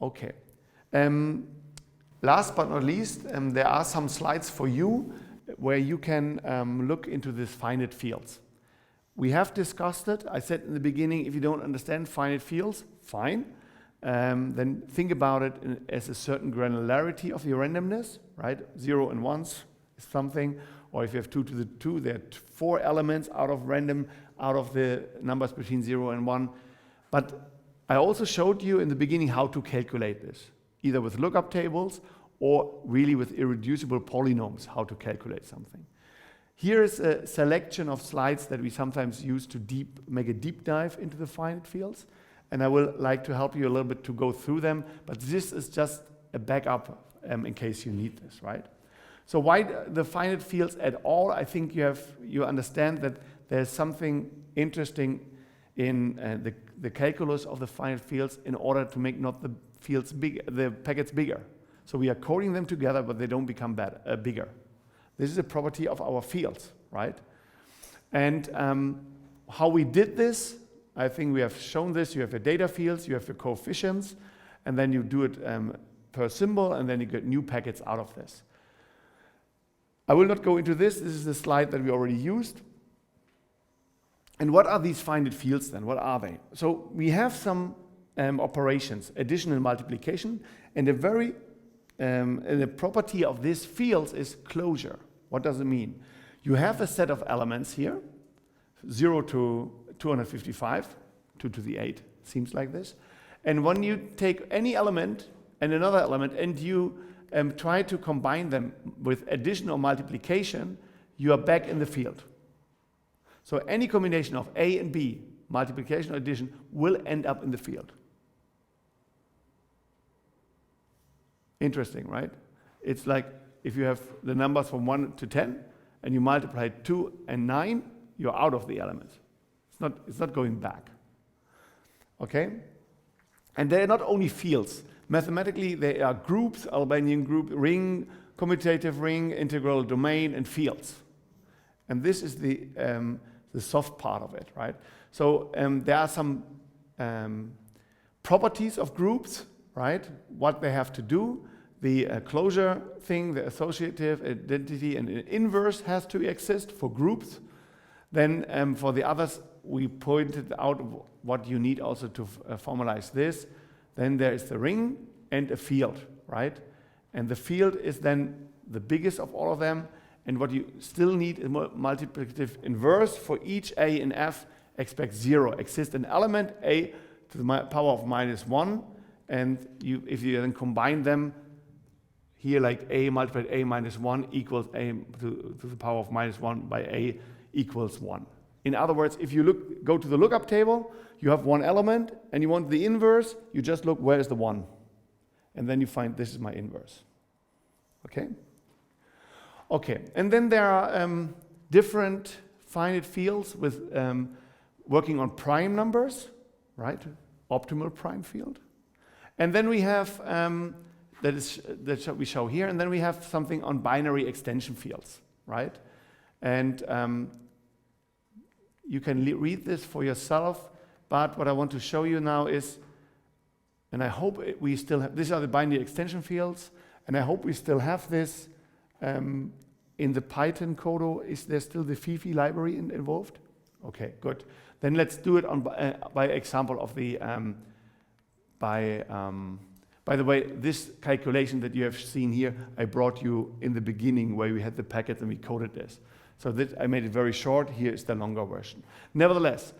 Okay. Last but not least, there are some slides for you where you can look into these finite fields. We have discussed it. I said in the beginning, if you don't understand finite fields, fine. Then think about it as a certain granularity of your randomness, right? 0 and 1s is something. Or if you have 2 to the 2, there are 4 elements out of the numbers between 0 and 1. But I also showed you in the beginning how to calculate this, either with lookup tables or really with irreducible polynomials, how to calculate something. Here is a selection of slides that we sometimes use to make a deep dive into the finite fields. And I will like to help you a little bit to go through them, but this is just a backup in case you need this, right? So why the finite fields at all? I think you understand that there's something interesting in the calculus of the finite fields in order to make not the fields big, the packets bigger. So we are coding them together, but they don't become bigger. This is a property of our fields, right? And how we did this, I think we have shown this. You have your data fields, you have your coefficients, and then you do it per symbol, and then you get new packets out of this. I will not go into this. This is the slide that we already used. And what are these finite fields then? What are they? So we have some operations, addition and multiplication, and a property of these fields is closure. What does it mean? You have a set of elements here, 0 to 255, 2 to the 8, seems like this. And when you take any element and another element and you try to combine them with addition or multiplication, you are back in the field. So any combination of A and B, multiplication or addition, will end up in the field. Interesting, right? It's like if you have the numbers from 1 to 10 and you multiply 2 and 9, you're out of the element. It's not going back. Okay? And they're not only fields. Mathematically, they are groups, Albanian group, ring, commutative ring, integral domain, and fields. And this is the soft part of it, right? So there are some properties of groups, right? What they have to do, the closure thing, the associative identity, and the inverse has to exist for groups. Then for the others, we pointed out what you need also to formalize this. Then there is the ring and a field, right? And the field is then the biggest of all of them. And what you still need is multiplicative inverse for each A and F. Expect 0. Exists an element A to the power of -1. And if you then combine them, here like A multiplied A minus 1 equals A to the power of -1 by A equals 1. In other words, if you go to the lookup table, you have one element, and you want the inverse, you just look, where is the 1? And then you find this is my inverse. Okay? Okay, and then there are different finite fields with working on prime numbers, right? Optimal prime field. And then we have, that we show here, and then we have something on binary extension fields, right? And you can read this for yourself, but what I want to show you now is, and I hope we still have, these are the binary extension fields, and I hope we still have this in the Python code. Is there still the Fifi library involved? Okay, good. Then let's do it on by example of the, by the way, this calculation that you have seen here, I brought you in the beginning where we had the packet and we coded this. So that I made it very short. Here is the longer version. Nevertheless,